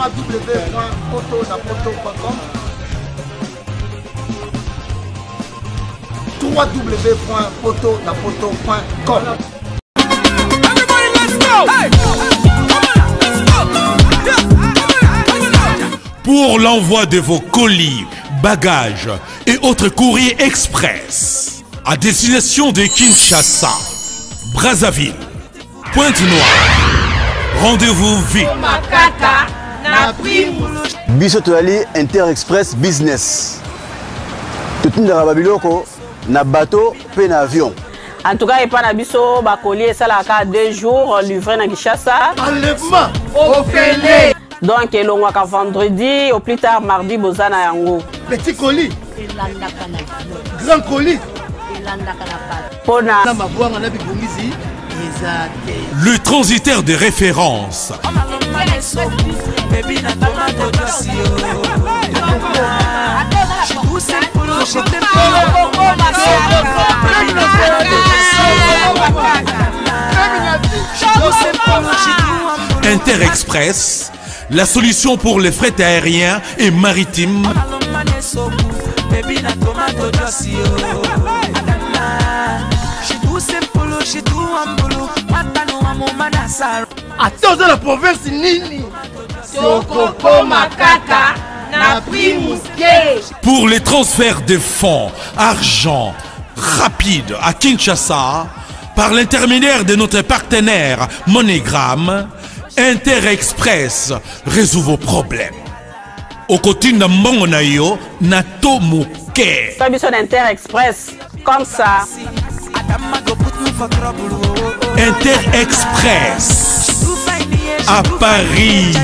www.potonapoto.com www.potonapoto.com. Pour l'envoi de vos colis, bagages et autres courriers express à destination de Kinshasa, Brazzaville, Pointe-Noire, rendez-vous vite. Biso toali Inter-Express Business. Tout le monde na bateau pe na avion. En tout cas, il n'y a pas de colis, ça a 2 jours livré à Kinshasa. Enlèvement au Félé. Donc, il y a vendredi, au plus tard mardi, Bozana Yango. Petit colis. Grand colis. Le transitaire de référence. Inter-Express, la solution pour les frais aériens et maritimes. Attends, dans la province Nini. Pour les transferts de fonds, argent rapide à Kinshasa, par l'intermédiaire de notre partenaire MoneyGram, Inter-Express résout vos problèmes. Au côté de Mbongonayo, Nato Mouké. Inter-Express, comme ça. Inter-Express à Paris.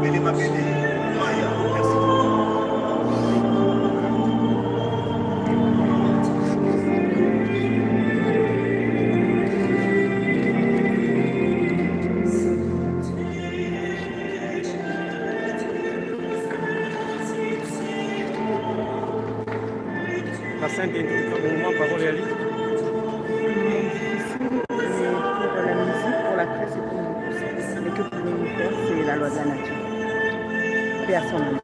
Mabele, Mabele, Maya, merci. La Sainte introduit un moment, parole et à lui. Pour la musique, pour la presse et pour nous tous. Mais que pouvons-nous faire? C'est la loi de la nature. Personne.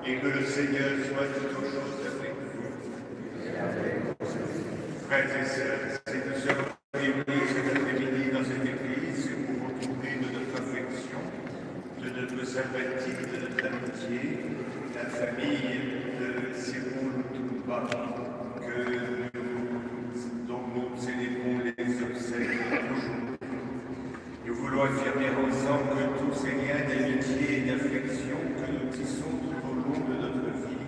Et que le Seigneur soit toujours avec vous. Frères et sœurs, si nous sommes réunis cet après-midi dans cette église pour retrouver de notre affection, de notre sympathie, de notre amitié, la famille de Séoul Touba, dont nous célébrons les obsèques aujourd'hui. Nous voulons affirmer ensemble que tous ces liens d'amitié et d'affection que nous tissons tout au long de notre vie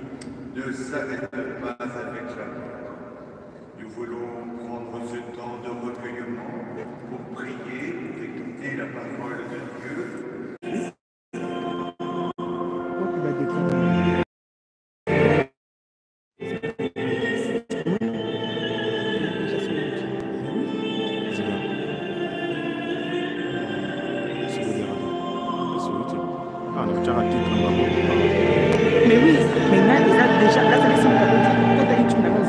ne s'arrêtent pas avec la mort. Nous voulons prendre ce temps de recueillement pour prier, pour écouter la parole de Dieu. Mais oui, mais là, déjà, là, ça laisse un peu. Quand tu as dit que tu n'avais pas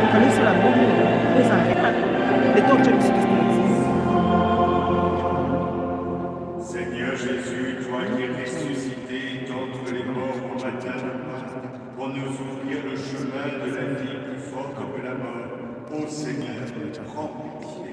il fallait sur la bombe, mais ça n'arrête pas. Les temps, tu as Seigneur Jésus, toi qui es ressuscité d'entre les morts au matin, pour nous ouvrir le chemin de la vie plus fort que la mort. Ô Seigneur, prends pitié.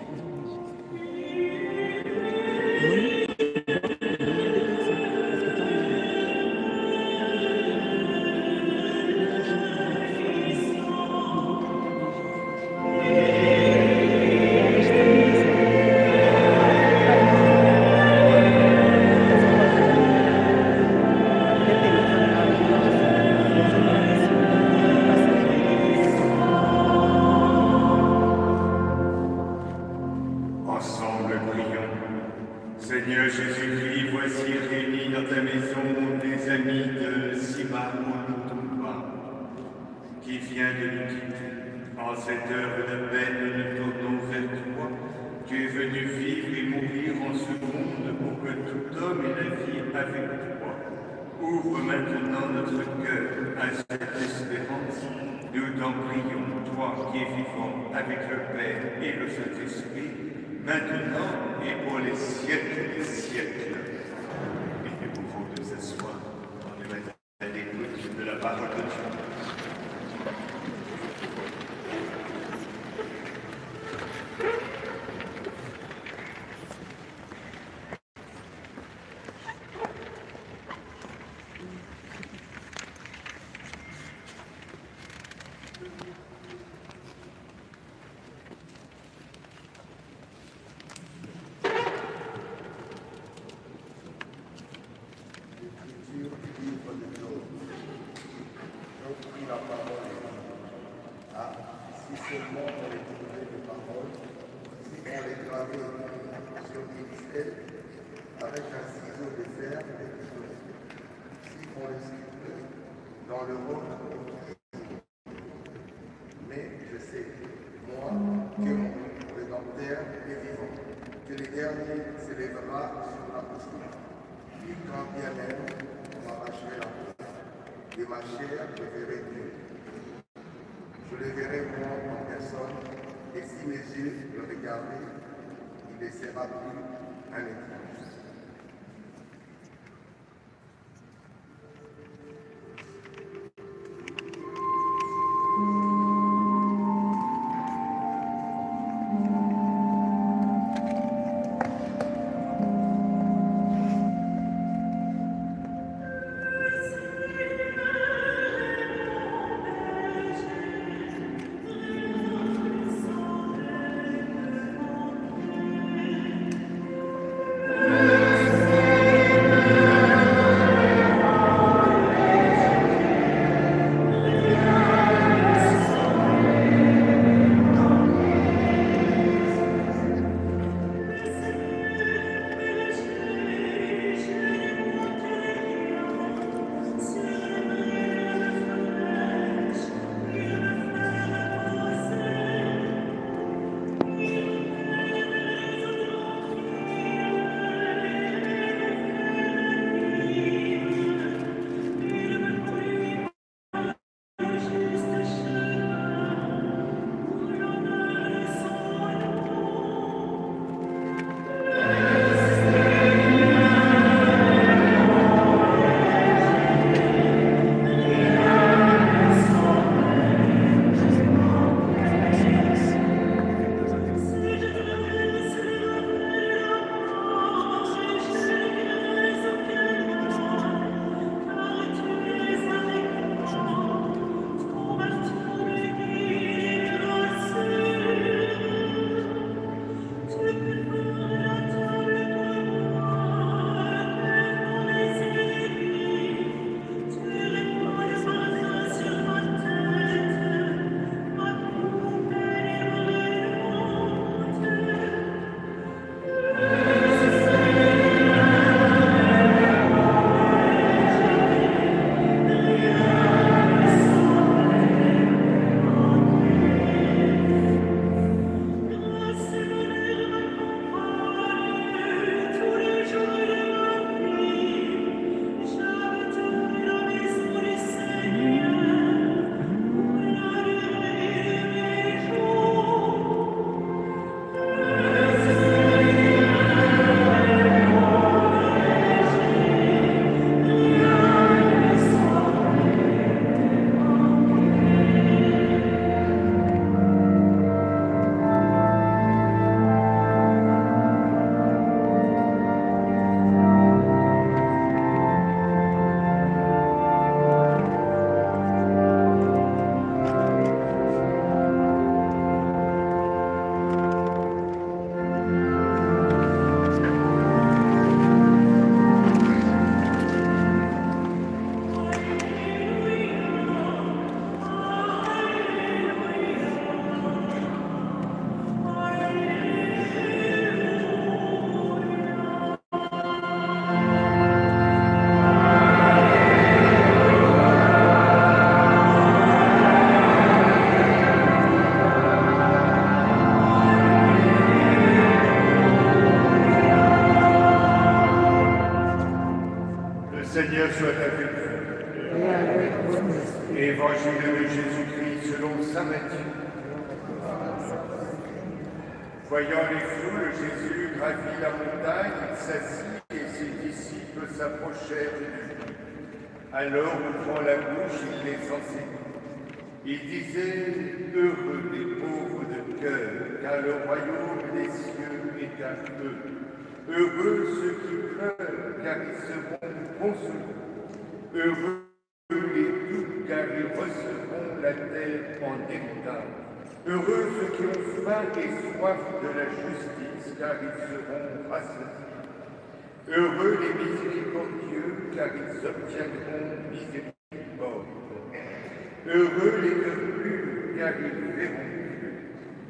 Seigneur Jésus-Christ, voici réunis dans ta maison des amis de Sima Touba, qui vient de nous quitter. En cette heure de peine, nous tournons vers toi. Tu es venu vivre et mourir en ce monde pour que tout homme ait la vie avec toi. Ouvre maintenant notre cœur à cette espérance. Nous t'en prions, toi qui es vivant avec le Père et le Saint-Esprit, maintenant et pour les siècles des siècles. Il est pour vous de s'asseoir en l'écoute de la parole de Dieu. Avec un ciseau de fer dans le monde. Mais je sais, moi, que mon Rédempteur est vivant, que le dernier s'élèvera sur la poussière. Et quand bien même on m'arracherait la peau, de ma chair, je verrai Dieu. Je le verrai moi en personne, et si mes yeux le regardaient, il ne sera plus un étrange. Seigneur soit avec vous. Évangile de Jésus-Christ selon saint Matthieu. Voyant les foules, Jésus gravit la montagne, il s'assit et ses disciples s'approchèrent de lui. Alors, ouvrant la bouche, il les enseignait. Il disait: heureux les pauvres de cœur, car le royaume des cieux est à eux. Heureux ceux qui pleurent, car ils seront consolés. Heureux les doux, car ils recevront la terre en héritage. Heureux ceux qui ont faim et soif de la justice, car ils seront rassasiés. Heureux les miséricordieux, car ils obtiendront miséricorde. Heureux les cœurs purs, car ils verront Dieu.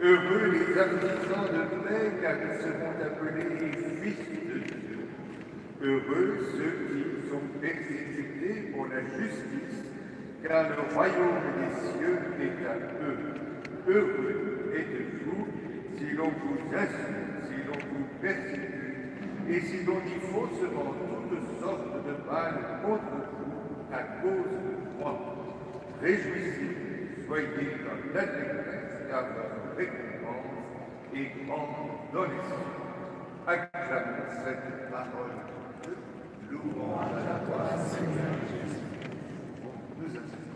Heureux les artisans de paix, car ils seront appelés fils de Dieu. Heureux ceux qui sont exécutés pour la justice, car le royaume des cieux est à eux. Heureux êtes-vous si l'on vous insulte, si l'on vous persécute, et si l'on dit faussement toutes sortes de mal contre vous à cause de moi. Réjouissez-vous, soyez dans l'allégresse, car votre récompense est grande dans les cieux. Acclamons cette parole de Dieu. Louange à toi, Seigneur Jésus. Nous assistons.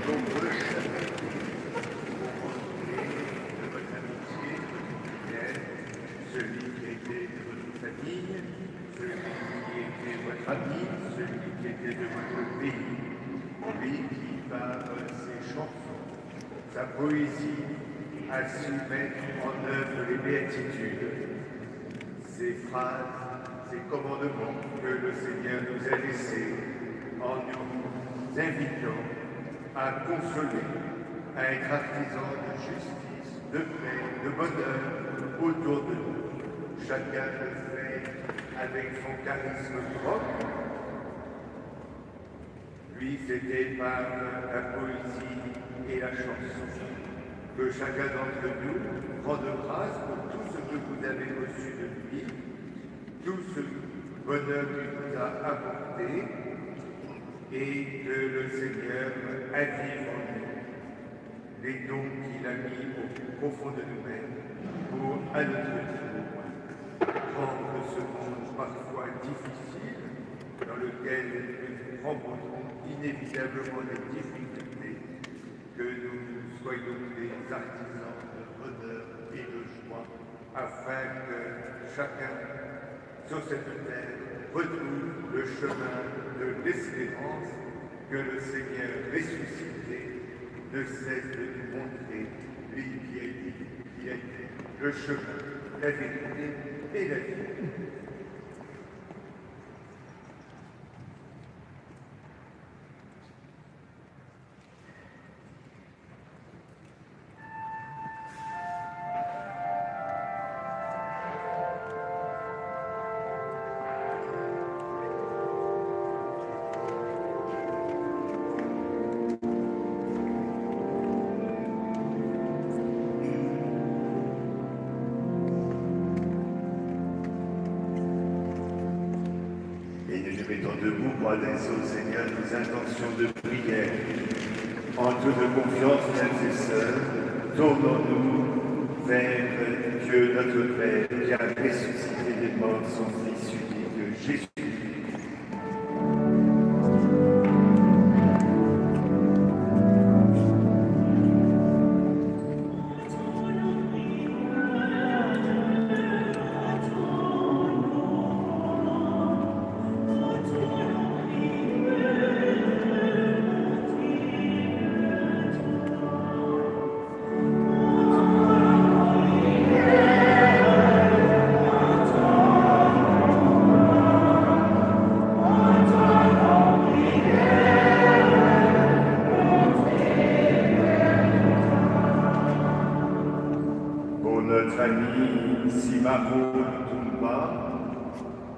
Nombreux chapitres de votre amitié, celui qui était de votre famille, celui qui était votre ami, celui qui était de votre pays, lui qui, par ses chansons, sa poésie, a su mettre en œuvre les béatitudes, ces phrases, ces commandements que le Seigneur nous a laissés en nous invitant à consoler, à être artisans de justice, de paix, de bonheur autour de nous. Chacun le fait avec son charisme propre. Lui, c'était par la poésie et la chanson. Que chacun d'entre nous rende grâce pour tout ce que vous avez reçu de lui, tout ce bonheur qu'il nous a apporté, et que le Seigneur avive en nous les dons qu'il a mis au plus profond de nous-mêmes pour, à notre tour, rendre ce monde parfois difficile, dans lequel nous rencontrons inévitablement des difficultés, que nous soyons des artisans de bonheur et de joie, afin que chacun sur cette terre retrouve le chemin de l'espérance que le Seigneur ressuscité ne cesse de nous montrer, lui qui a été le chemin, la vérité et la vie. Debout pour adresser au Seigneur nos intentions de prière. En toute confiance, frères et sœurs, tournons-nous vers Dieu notre Père qui a ressuscité des morts son Fils unique, Jésus.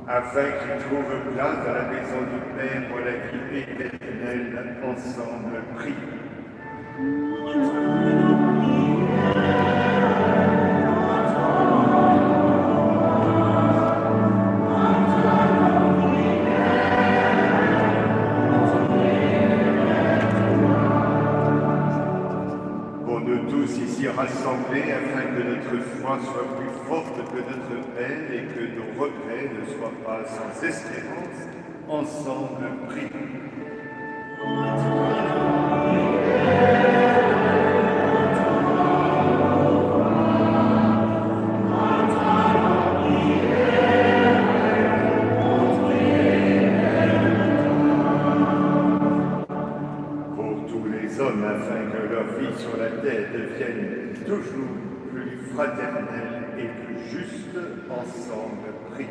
Afin qu'ils trouvent place dans la maison du Père pour la vie éternelle, ensemble, prions. Pour nous tous ici rassemblés, afin que notre foi soit plus forte que notre peine et que nos regrets ne soient pas sans espérance, ensemble prions. Pour tous les hommes, afin que leur vie sur la terre devienne toujours plus fraternelle et plus juste, ensemble prions.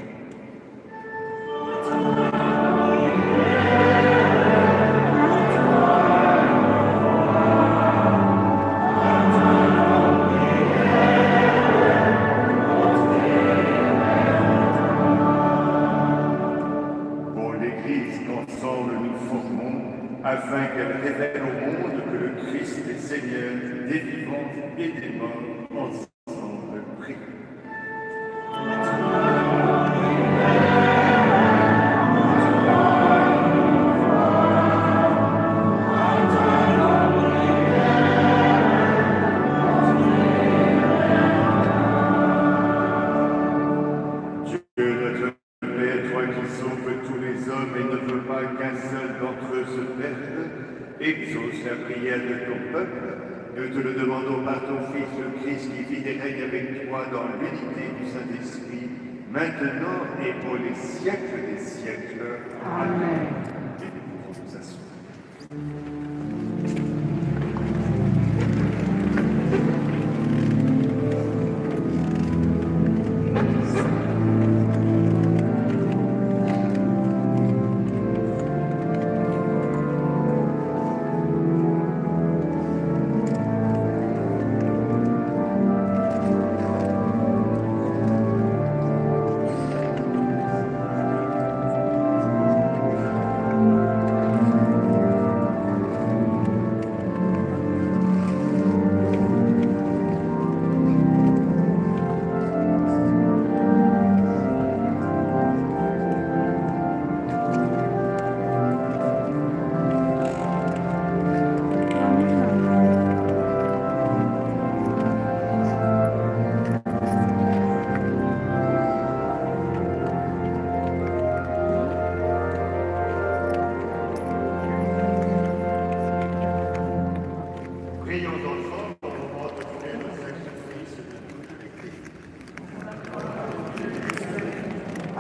Pour l'Église qu'ensemble Seigneur des vivants et des morts, ensemble prions. Exauce la prière de ton peuple. Nous te le demandons par ton Fils, le Christ, qui vit et règne avec toi dans l'unité du Saint-Esprit, maintenant et pour les siècles des siècles. Amen. Et nous pouvons nous asseoir.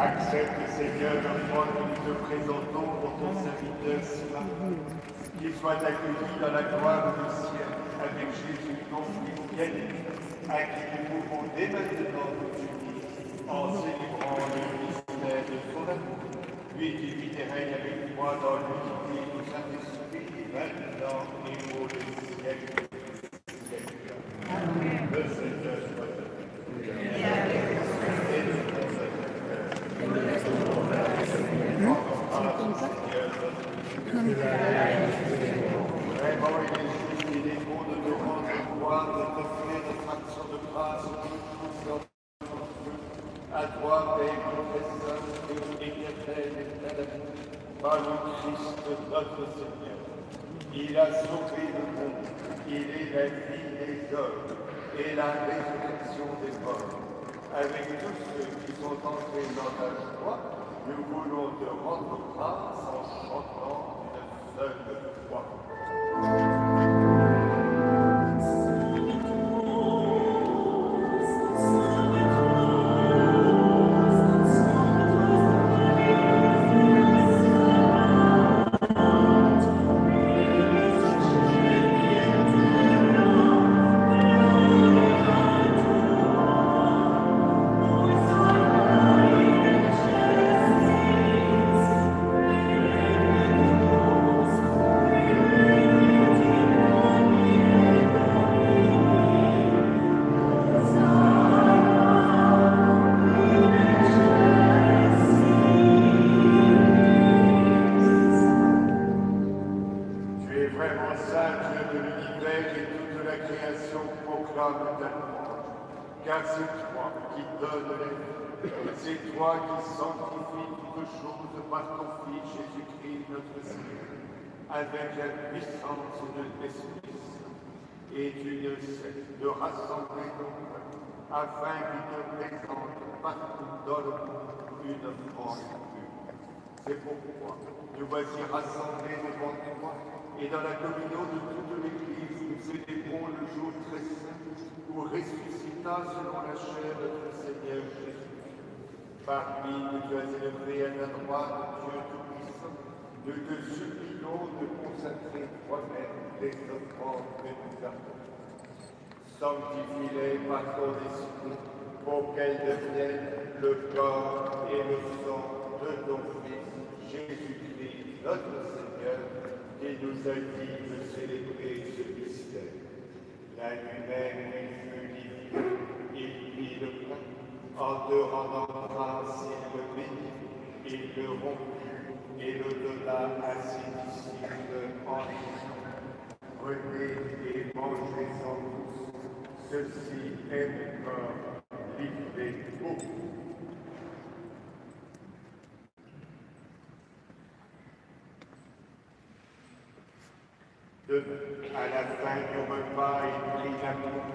Accepte, Seigneur, l'offrande que nous te présentons pour ton serviteur Simon, qu'il soit accueilli dans la gloire du ciel avec Jésus, ton Fils bien-aimé, à qui nous pouvons dès maintenant nous unir en célébrant le mystère de son amour, lui qui vit et règne avec toi dans l'unité du Saint-Esprit, maintenant et pour les siècles des siècles. Amen. Le Seigneur soit avec vous. Vraiment, il est bon de te rendre gloire, de t'offrir notre action de grâce à toi, Père, professeur et éternel et éternel, par le Christ notre Seigneur. Il a sauvé le monde, il est la vie des hommes et la résurrection des morts. Avec tous ceux qui sont entrés dans ta joie, nous voulons te rendre grâce en chantant une seule fois. Car c'est toi qui donnes la vie, c'est toi qui sanctifies toutes choses par ton Fils Jésus-Christ notre Seigneur, avec la puissance de l'Esprit Saint. Et tu ne cesses de rassembler ton peuple, afin qu'il te présente partout dans le monde une offrande pure. C'est pourquoi nous voici rassemblés devant toi, et dans la communion de toute l'Église, nous célébrons le jour très saint où ressuscita selon la chair de notre Seigneur Jésus. Par lui que tu as élevé à la droite de Dieu Tout-Puissant, nous te supplions de consacrer toi-même les offrandes que nous avons. Sanctifie-les par ton esprit pour qu'elles deviennent le corps et le sang de ton Fils Jésus-Christ, notre Seigneur, qui nous a dit de célébrer ce mystère. La nuit même, il fut livré, il prit le pain, en te rendant grâce, il le bénit, il le rompit et le donna à ses disciples en disant: Prenez et mangez-en tous. Ceci est mon corps livré pour vous. Demain, à la fin du repas, il prit la coupe,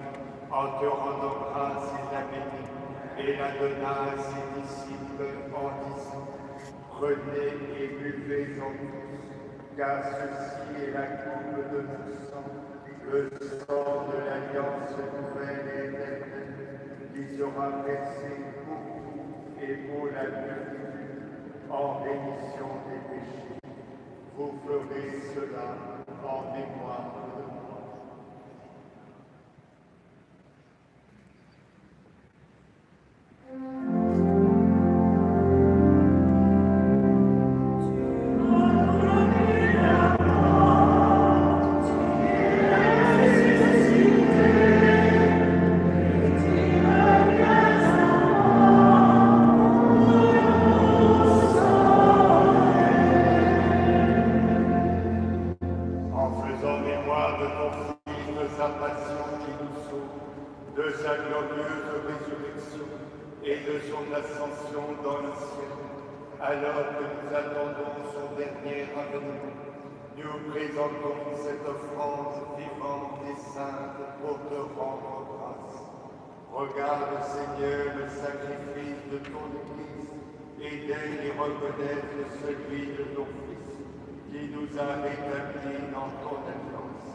en te rendant grâce, il la bénit, et la donna à ses disciples en disant, prenez et buvez-en tous, car ceci est la coupe de mon sang, le sang de l'alliance nouvelle et éternelle, qui sera versé pour vous et pour la multitude en rémission des péchés. Vous ferez cela en mémoire de moi. Alors que nous attendons son dernier avènement, nous présentons cette offrande vivante et sainte pour te rendre grâce. Regarde, Seigneur, le sacrifice de ton Église et daigne y reconnaître celui de ton Fils, qui nous a rétablis dans ton alliance.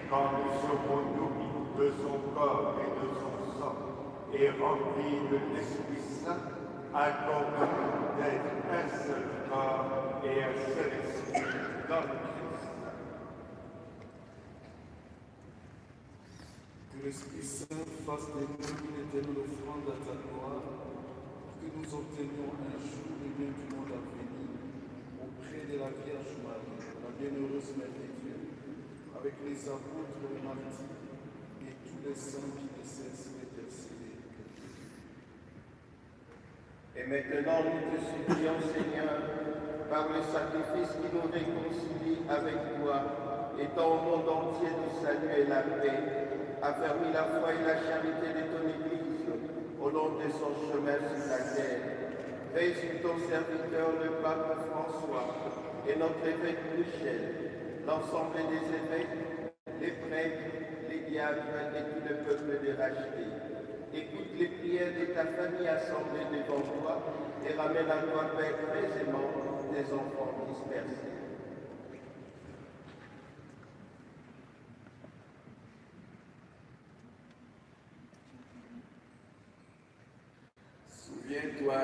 Quand nous serons nourris de son corps et de son sang et remplis de l'Esprit Saint, accorde-nous d'être un seul corps et un seul esprit dans le Christ. Que l'Esprit Saint fasse de nous une éternelle offrande à ta gloire, que nous obtenions un jour le bien du monde à venir, auprès de la Vierge Marie, la bienheureuse Mère de Dieu, avec les apôtres, les martyrs et tous les saints qui ne cessent d'intercéder. Et maintenant, nous te supplions, Seigneur, par le sacrifice qui nous réconcilie avec toi, étant au monde entier du salut et la paix, affermis la foi et la charité de ton Église, au long de son chemin sur la terre. Veille sur ton serviteur, le pape François, et notre évêque Michel, l'ensemble des évêques, les prêtres, les diacres et tout le peuple de racheté. Écoute les prières de ta famille assemblée devant toi et ramène à toi, Père, aisément des enfants dispersés. Souviens-toi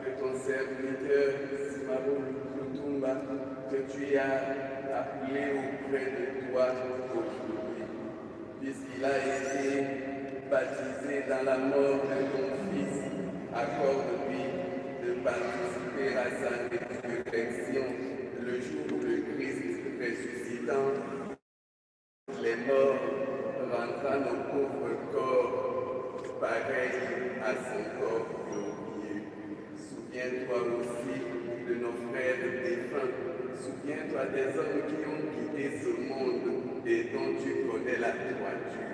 que ton serviteur, Simaro Lutumba, que tu as appelé auprès de toi aujourd'hui, puisqu'il a été baptisé dans la mort de ton Fils, accorde-lui de participer à sa résurrection le jour où le Christ ressuscitant les morts rendra nos pauvres corps pareils à son corps glorieux. Souviens-toi aussi de nos frères défunts. Souviens-toi des hommes qui ont quitté ce monde et dont tu connais la droiture.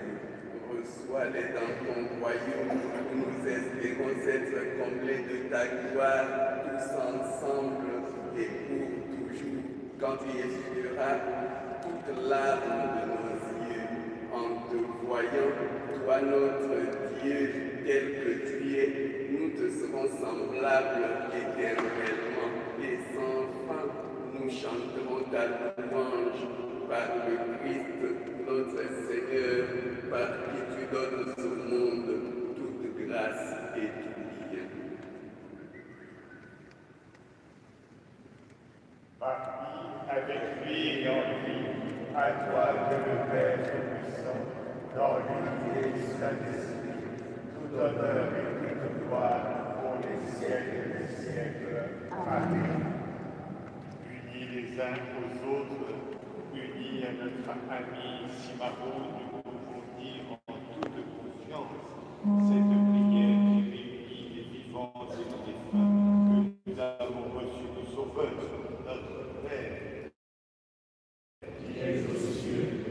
Reçois-les dans ton royaume où nous espérons être comblés de ta gloire tous ensemble et pour toujours, quand tu essuieras toute larme de nos yeux en te voyant, toi notre Dieu, tel que tu es, nous te serons semblables éternellement et sans fin nous chanterons ta louange par le Christ notre Seigneur, par qui tu donnes au monde toute grâce et tout bien. Par qui, avec lui et en lui, à toi que le Père Tout-Puissant, dans l'unité du Saint-Esprit, tout honneur et toute gloire pour les siècles des siècles. Amen. Unis les uns aux autres, unis à notre ami Simaro, nous pouvons dire en toute confiance cette prière qui réunit les vivants et les défunts que nous avons reçu du Sauveur, notre Père, qui est aux cieux.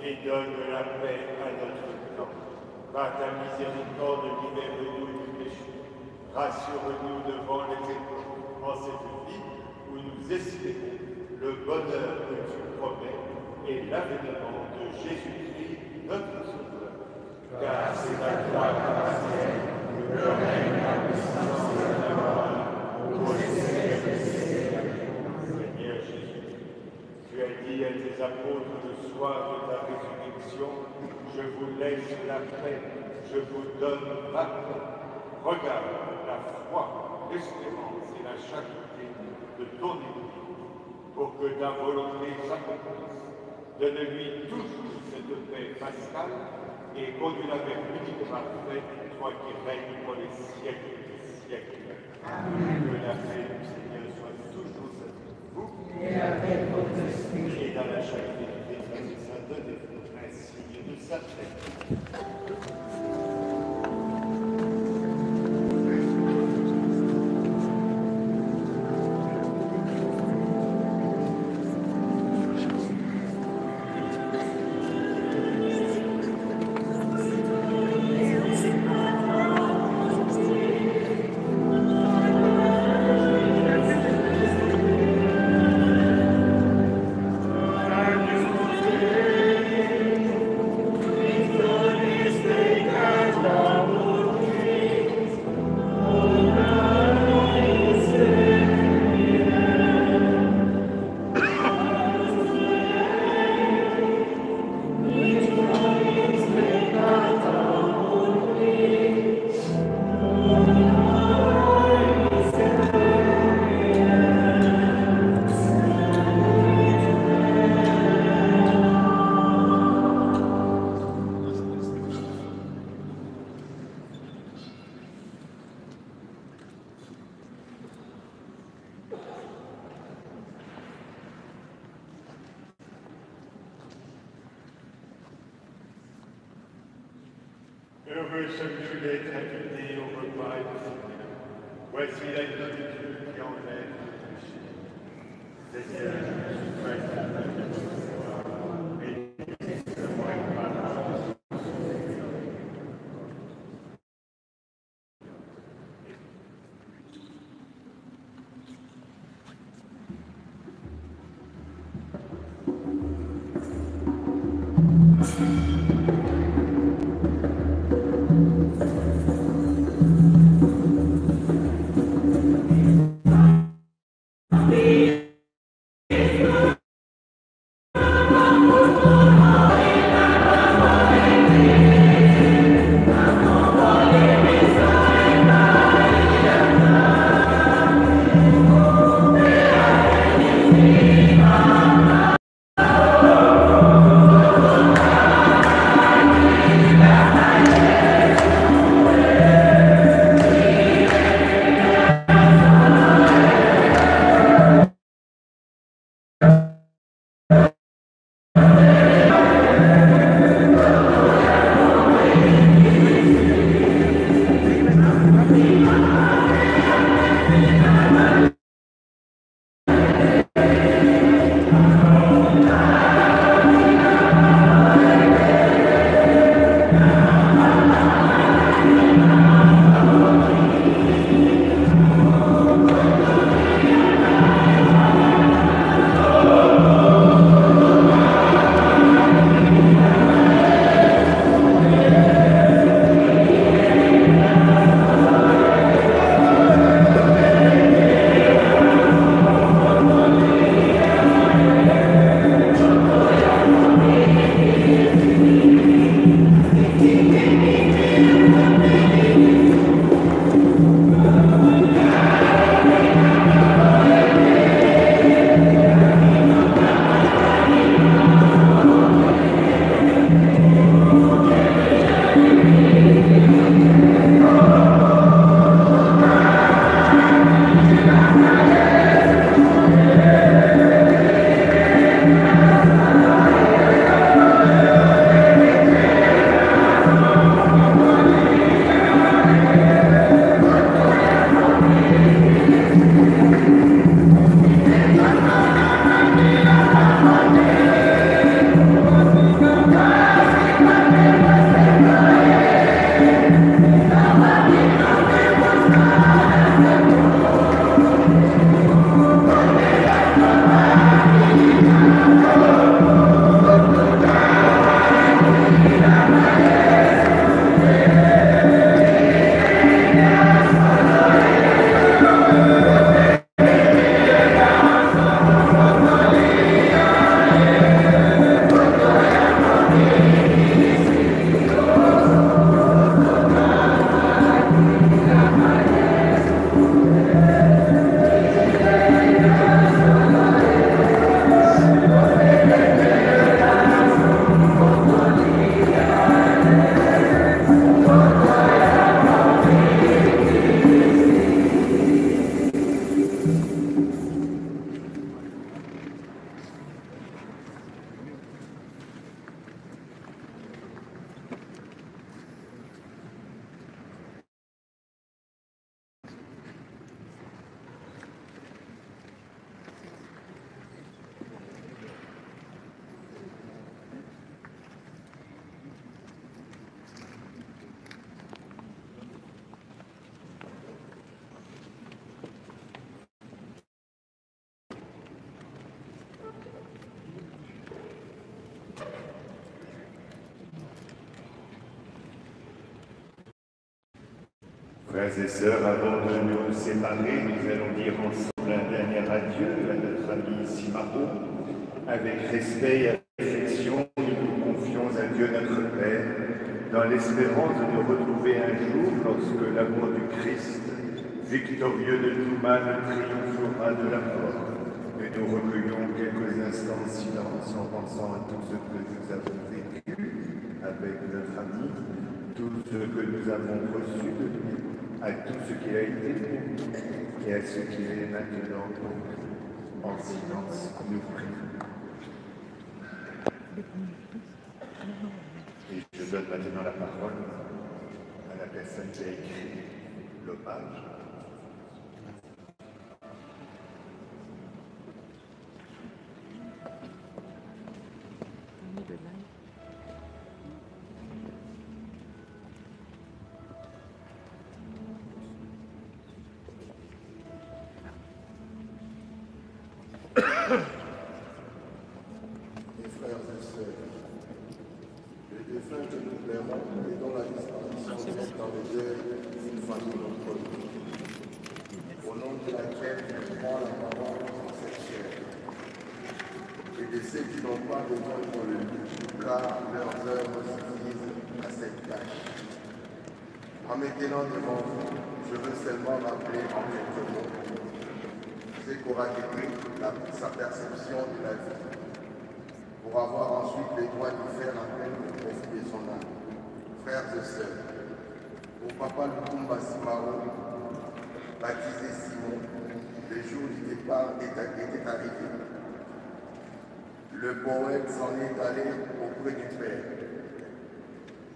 et donne la paix à notre temps. Par ta miséricorde, libère-nous du péché. Rassure-nous devant les épreuves en cette vie où nous espérons le bonheur que tu promets et l'avènement de Jésus-Christ, notre Sauveur. Car c'est à toi qu'appartiennent le règne, la puissance et la gloire au siècle des siècles. Seigneur Jésus, tu as dit à tes apôtres le soir de ta résurrection, je vous laisse la paix, je vous donne ma paix. Regarde la foi, l'espérance et la charité de ton Église, pour que ta volonté s'accomplisse. Donne-lui toujours cette paix pascale et conduis-la vers l'unique parfaite, toi qui règnes pour les siècles des siècles. Amen. Que la paix du Seigneur soit toujours avec vous et avec votre esprit. Et dans la charité du Christ, donnez-vous un signe de sa paix. Heureux sommes-nous d'être invités au repas du Seigneur. Voici la nourriture qui enlève le péché. Seigneur, je suis prêt à ta victoire et laisse-moi parler. Frères et sœurs, avant de nous séparer, nous allons dire ensemble un dernier adieu à notre ami Simaro. Avec respect et affection, nous nous confions à Dieu notre Père, dans l'espérance de nous retrouver un jour lorsque l'amour du Christ, victorieux de tout mal, triomphera de la mort. Et nous recueillons quelques instants de silence en pensant à tout ce que nous avons vécu avec notre ami, tout ce que nous avons reçu de lui, à tout ce qui a été pour nous et à ce qui est maintenant pour nous. En silence, nous prions. Et je donne maintenant la parole à la personne qui a écrit l'hommage. Mes frères et sœurs, les défunts que nous plairons et dont la disparition est dans le deuil d'une famille notre vie, au nom de laquelle je prends la parole dans cette chair, et de ceux qui n'ont pas besoin de lui, car leurs œuvres suffisent à cette tâche. En me tenant devant vous, je veux seulement rappeler en quelques mots ce qu'aura été sa perception de la vie, pour avoir ensuite le droit de faire appel au profit de son âme. Frères et sœurs, pour Papa Lutumba Simaro, baptisé Simon, le jour du départ était arrivé. Le poète s'en est allé auprès du Père.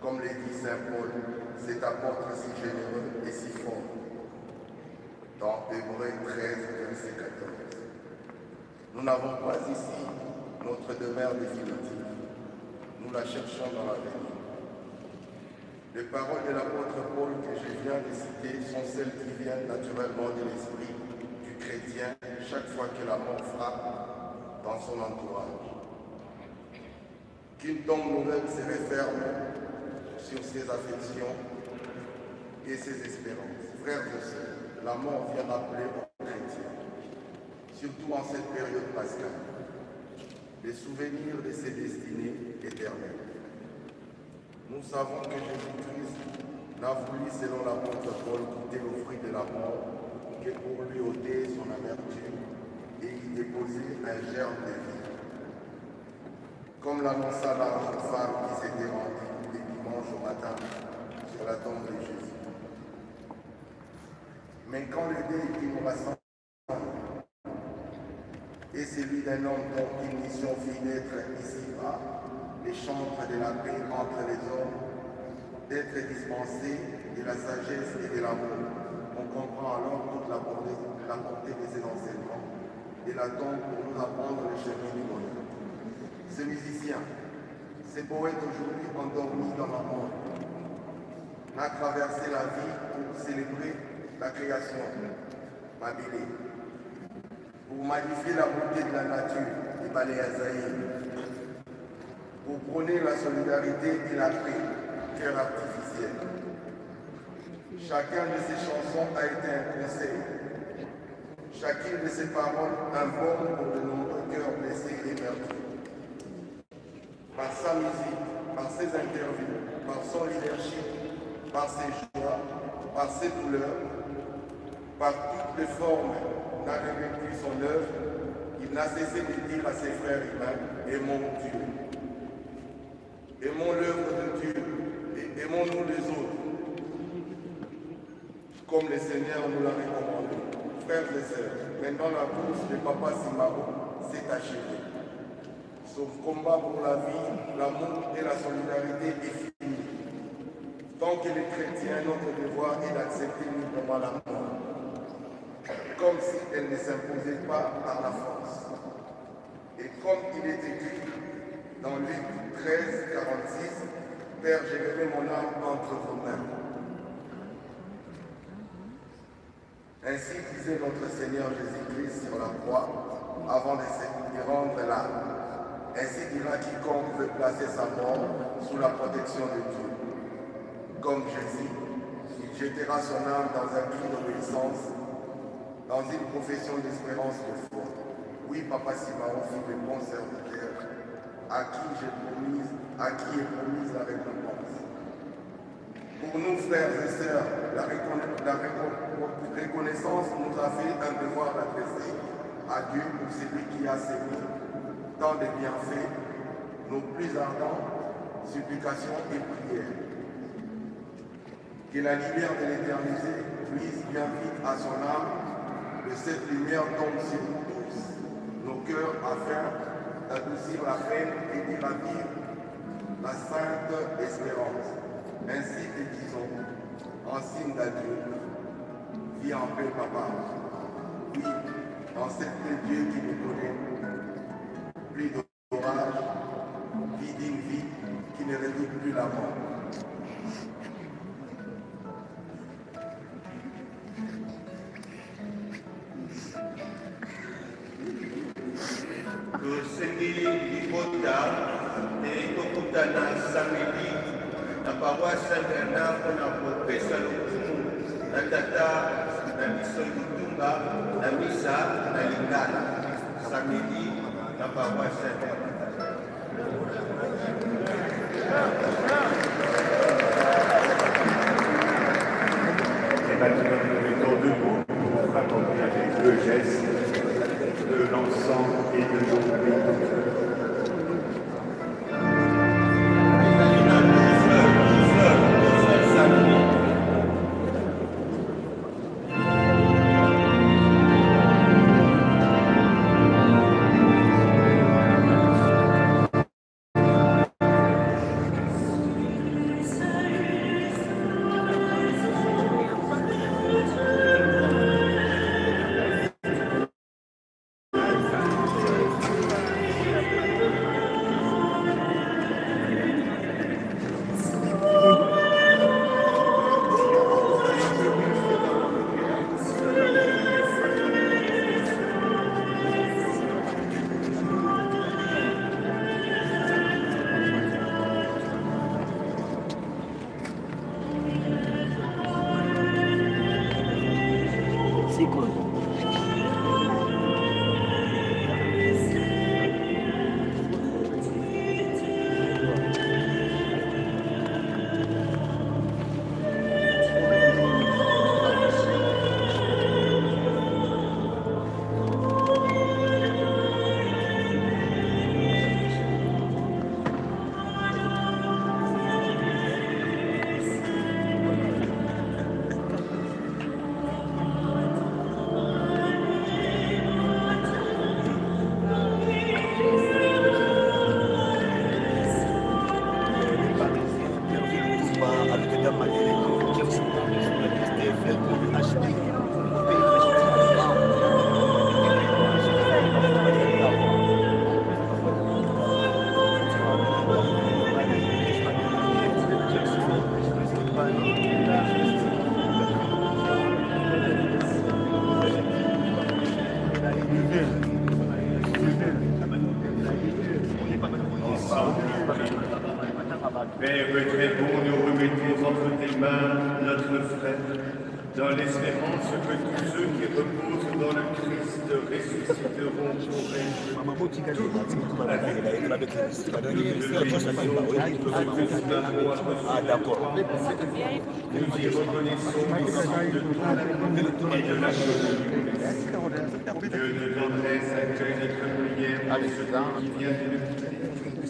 Comme le dit Saint Paul, cet apôtre si généreux et si fort. Dans Hébreux 13, verset 14. Nous n'avons pas ici notre demeure définitive. Nous la cherchons dans l'avenir. Les paroles de l'apôtre Paul que je viens de citer sont celles qui viennent naturellement de l'esprit du chrétien chaque fois que la mort frappe dans son entourage. Qu'une tombe nouvelle se referme sur ses affections et ses espérances. Frères et sœurs, la mort vient rappeler aux chrétiens, surtout en cette période pascale, les souvenirs de ses destinées éternelles. Nous savons que Jésus-Christ n'a voulu, selon l'apôtre Paul, quitter le fruit de la mort que pour lui ôter son amertume et y déposer un germe de vie. Comme l'annonça la jeune femme qui s'était rendue le dimanche au matin sur la tombe de Jésus. Mais quand le deuil qui nous rassemble est celui d'un homme dont une mission fit d'être ici-bas, les chantres de la paix entre les hommes, d'être dispensés de la sagesse et de l'amour, on comprend alors toute la portée de ces enseignements et la tombe pour nous apprendre le chemin du bonheur. Ce musicien, ce poète aujourd'hui endormi dans la mort, a traversé la vie pour célébrer la création, Mabélé, pour magnifier la beauté de la nature, les Baléazaïs, pour prôner la solidarité et la paix, cœur artificiel. Chacun de ses chansons a été un conseil, chacune de ses paroles un baume pour de nombreux cœurs blessés et perdus. Par sa musique, par ses interviews, par son leadership, par ses joies, par ses douleurs, par toutes les formes n'a revêtu son œuvre, il n'a cessé de dire à ses frères humains, aimons Dieu. Aimons l'œuvre de Dieu et aimons-nous les autres, comme le Seigneur nous l'a recommandé. Frères et sœurs, maintenant la course de Papa Simaro s'est achevée. Son combat pour la vie, l'amour et la solidarité est fini. Tant que les chrétiens, notre devoir est d'accepter librement la mort, comme si elle ne s'imposait pas par la force. Et comme il est écrit dans Luc 13, 46, « Père, j'ai remis mon âme entre vos mains. » Ainsi disait notre Seigneur Jésus-Christ sur la croix, avant de se rendre l'âme. Ainsi dira quiconque veut placer sa mort sous la protection de Dieu. Comme Jésus, il jettera son âme dans un cri d'obéissance, dans une profession d'espérance de foi. Oui, Papa Simaon, fils de bon serviteur, à qui est promise la récompense. Pour nous, frères et sœurs, la reconnaissance nous a fait un devoir d'adresser à Dieu pour celui qui a servi tant de bienfaits, nos plus ardents supplications et prières. Que la lumière de l'éternité luise bien vite à son âme, que cette lumière tombe sur nous tous, nos cœurs, afin d'adoucir la peine et d'y ravir la sainte espérance. Ainsi te disons, en signe d'adieu, vis en paix, Papa. Oui, dans cette paix Dieu qui nous connaît, plus d'orage, vie d'une vie qui ne redoute plus la mort. Kusengili Libota et Kokutana Samedi, la paroisse Saint-Bernard pour la Pesa Lokumu, la Tata, la Mission Lutumba, la Missa, la Lingala. Samedi, la paroisse Saint-Bernard. Et maintenant, nous nous mettons debout pour accomplir avec le geste de l'ensemble et de nos Père très bon, nous remettons entre tes mains notre frère, dans l'espérance que tous ceux qui reposent dans le Christ ressusciteront pour nous y reconnaissons le sang de toi et de la communion. Dieu de tendresse accueille notre prière pour celui qui vient de nous quitter.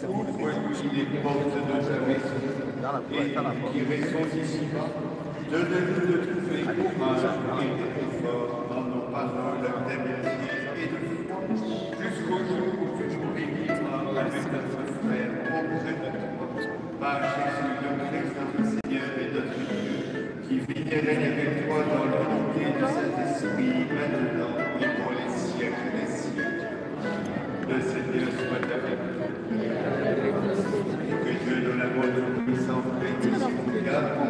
Ouvre-lui les portes de ta maison et qui restons ici-bas. Donne-nous de trouver courage et réconfort dans nos paroles d'amitié et de foi, jusqu'au jour où tu nous réuniras avec notre frère auprès de toi, par Jésus le Christ, notre Seigneur et notre Dieu, qui vit et règne avec toi dans l'unité du Saint-Esprit, maintenant et pour les siècles des siècles. Le Seigneur soit avec nous. Que Dieu de l'amour tout-puissant bénisse et nous garde en le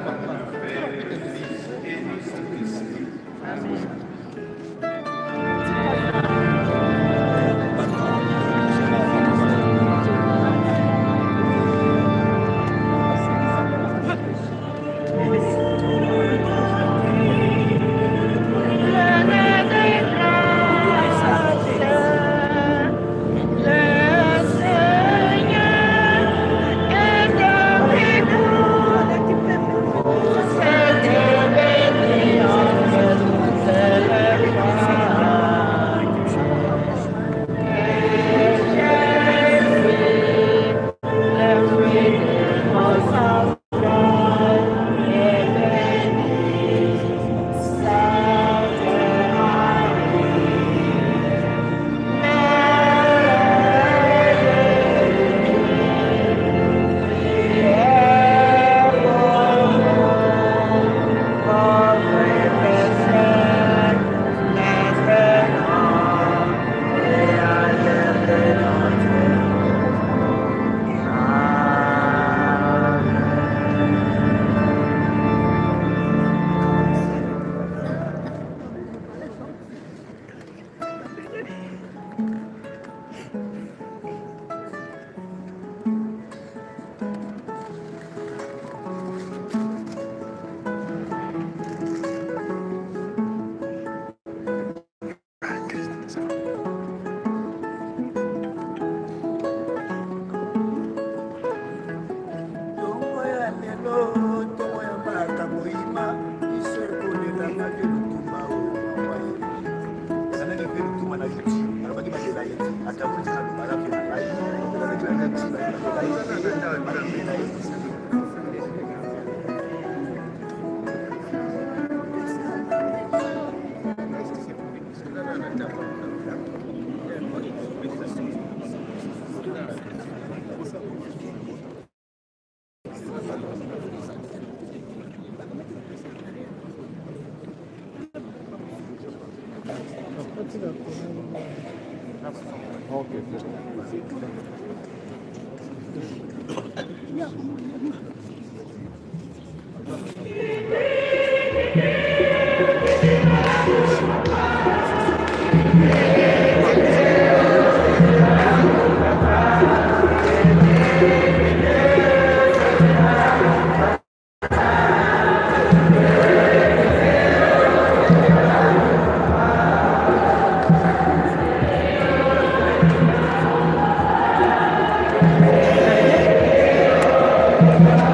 Père, le Fils et le Saint-Esprit. Amen. Thank you.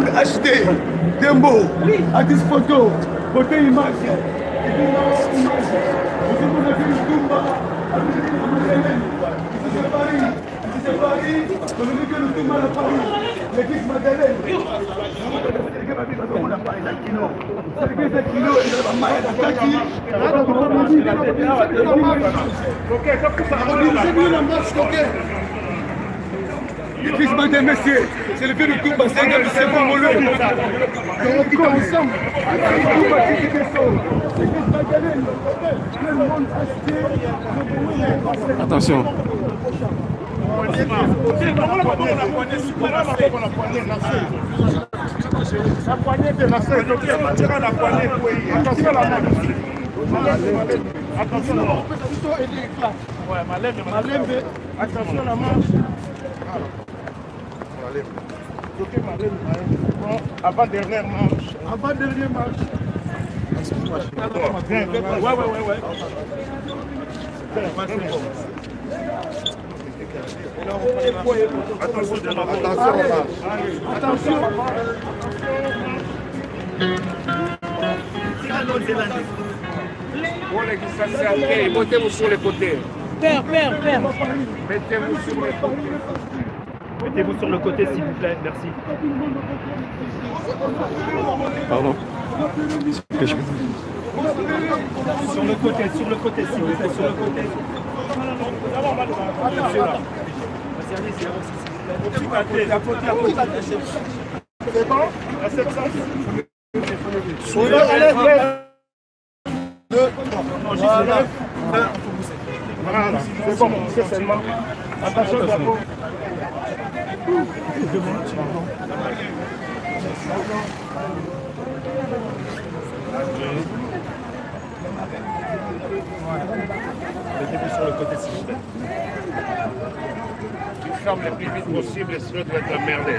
monde HD. Dembo. À 10 photos. Côté image. C'est Paris, on dit que le tout mal à Paris, l'église Madeleine. L'église Madeleine, messieurs, c'est le vieux de Toumba, c'est un gars de second mollo. On est ensemble. Attention. La poignée de la scène, donc il tire la poignée. Attention à la main. Attention à la main. Ouais, Malembe. Attention à la main. Avant-dernière manche. Avant-dernière manche. Ouais. Attention. Pour les distanciés, mettez-vous sur les côtés. Père. Mettez-vous sur les côtés. Mettez-vous sur le côté, s'il vous plaît. Merci. Pardon. Sur le côté, s'il vous plaît, sur le côté. C'est bon? À 700. Voilà, c'est bon, c'est seulement. Attention, drapeau. Mettez-vous sur le côté, s'il vous plaît. Tu fermes le plus vite possible, sinon tu vas être emmerdé.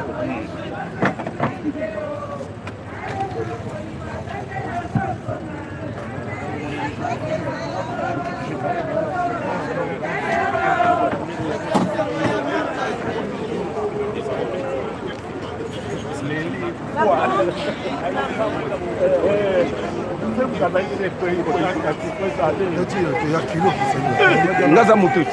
Ngaza Mutu.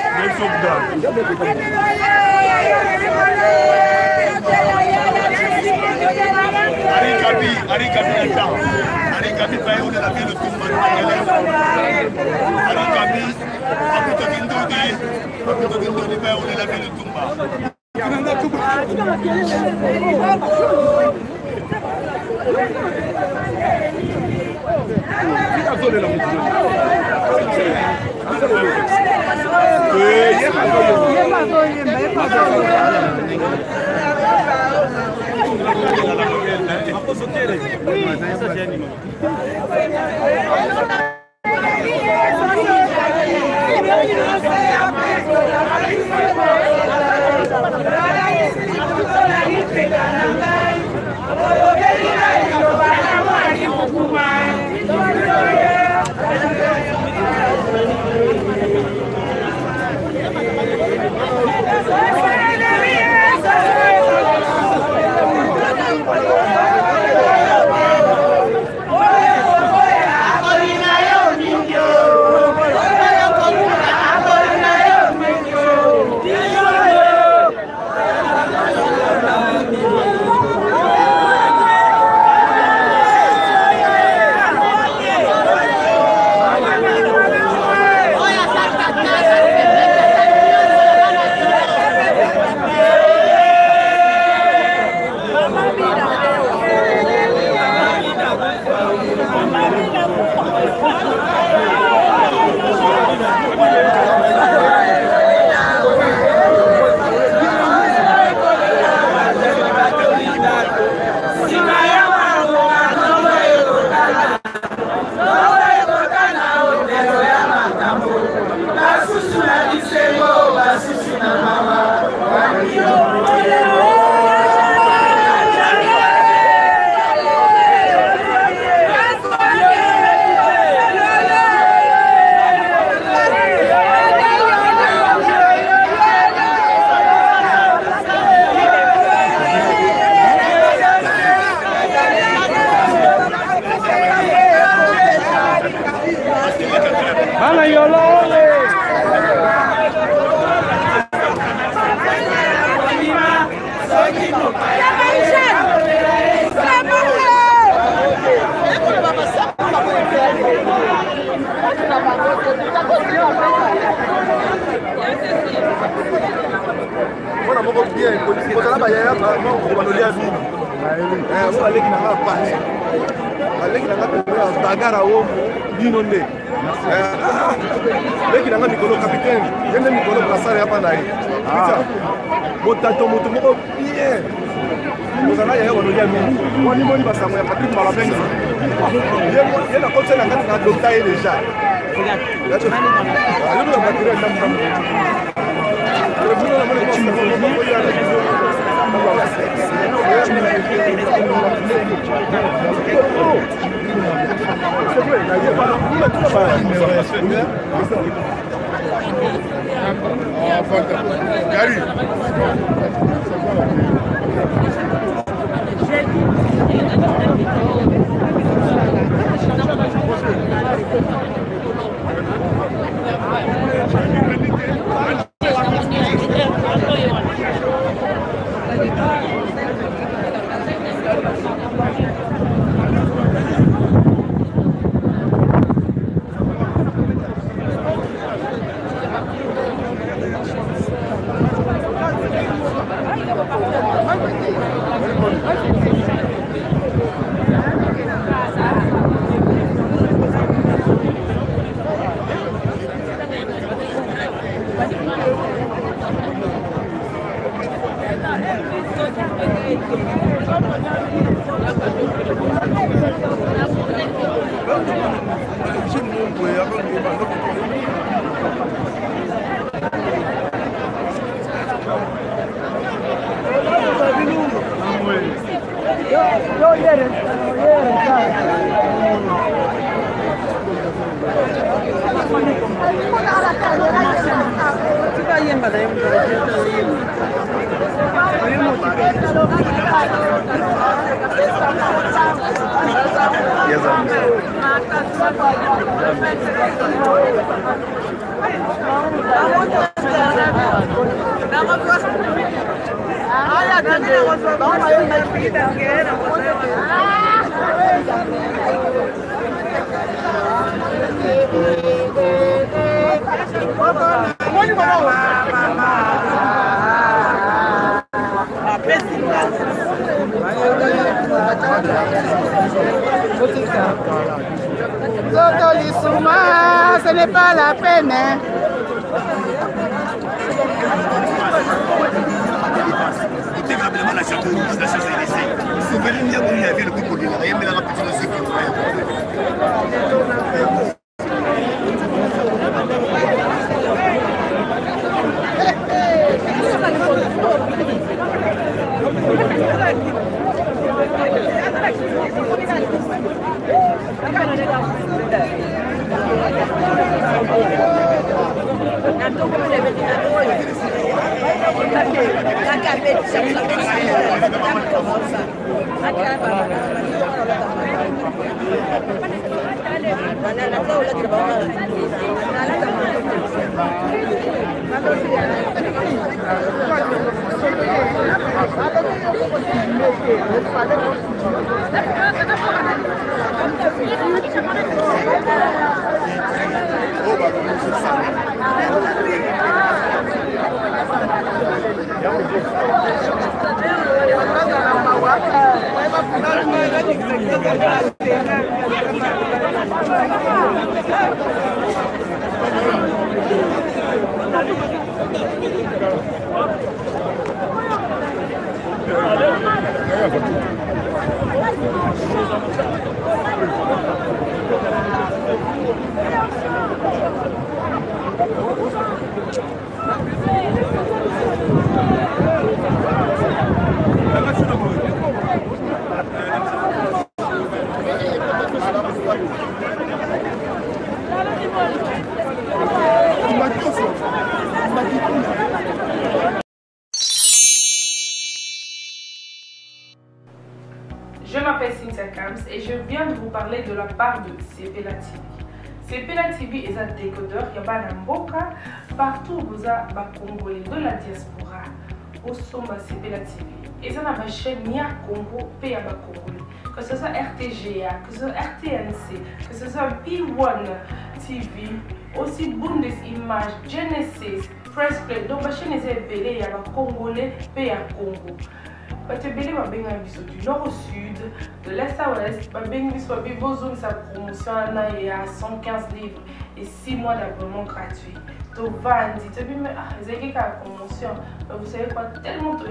kozala bayaya balolia bino mo baleki nanga pati baleki nanga pembeni ya bagara o bino nde leki nanga mikolo capitaine ye nde mikolo brasare yapa na ye motato moto moko bien ozala yaya balolia mingi monimoni basango ya patrik malabenge ye na kotia na kati na dokta ye deja alelo batiri ndamdamu Gary. Ce n'est pas la peine. C'est vrai, il y avait le coup de rien, mais la rapidité Je m'appelle Cynthia Kams et je viens de vous parler de la part de Sepela TV. Sepela TV est un décodeur qui est à Mboka, partout où vous avez des Congolais de la diaspora au Somba Sepela TV. Et ça ma chaîne Nia Congo P.A. Congolais. Que ce soit RTGA, que ce soit RTNC, que ce soit P1 TV, aussi Bundes Images, Genesis, press play. Donc la chaîne est belé, il y a le Congolais et il y a Congo. Bato belé va benga biso du nord au sud, de l'est à ouest, va benga biso va besoin de sa promotion et à 115 livres et 6 mois d'abonnement gratuit. Donc vandi, tu sais mais ils ont la promotion, vous savez quoi, tellement de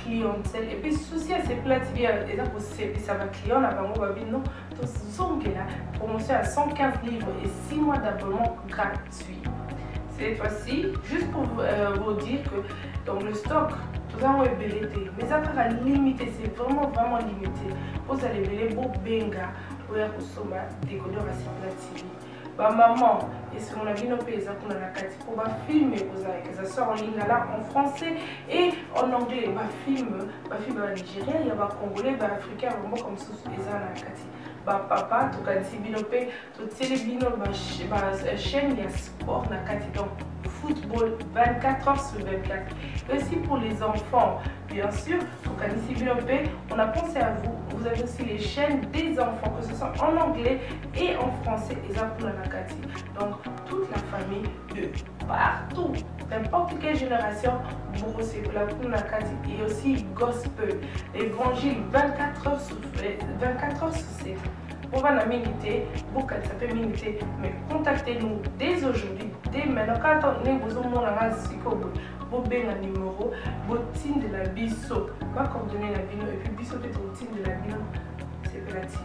clientèle et puis souci à ces plates et ça va client là bas moi non, donc sont que la promotion à 115 livres et 6 mois d'abonnement gratuit. Cette fois-ci, juste pour vous dire que dans le stock, tout ça est belé, mais ça sera limité, c'est vraiment limité. Vous allez belé beau benga pour consommer décodeur à cette TV. Bah maman, et ce qu'on a vu nos pays, on a la carte pour filmer, que ça sort en ligne là en français et en anglais. Bah film en Nigeria, il y a des Congolais, des Africains, vraiment comme ça, ils ont la carte. Bah papa, tout cas si binopé, tout télébino, chaîne, il y a sport na carte donc football 24 heures sur 24. Et aussi pour les enfants, bien sûr, tout cas si binopé, on a pensé à vous. Vous avez aussi les chaînes des enfants, que ce soit en anglais et en français, et ça pour la carte. Donc toute la famille de partout, n'importe quelle génération, vous recevez la carte et aussi gospel, l'évangile 24 heures sur 7. Pour la minute, pour que ça peut minute, mais contactez-nous dès aujourd'hui, dès maintenant. Quand on est besoin de vous avez un numéro, vous de la biso, pas coordonner la bino et puis biso peut être de la bino, c'est la TV.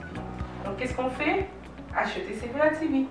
Donc qu'est-ce qu'on fait? Acheter c'est la TV.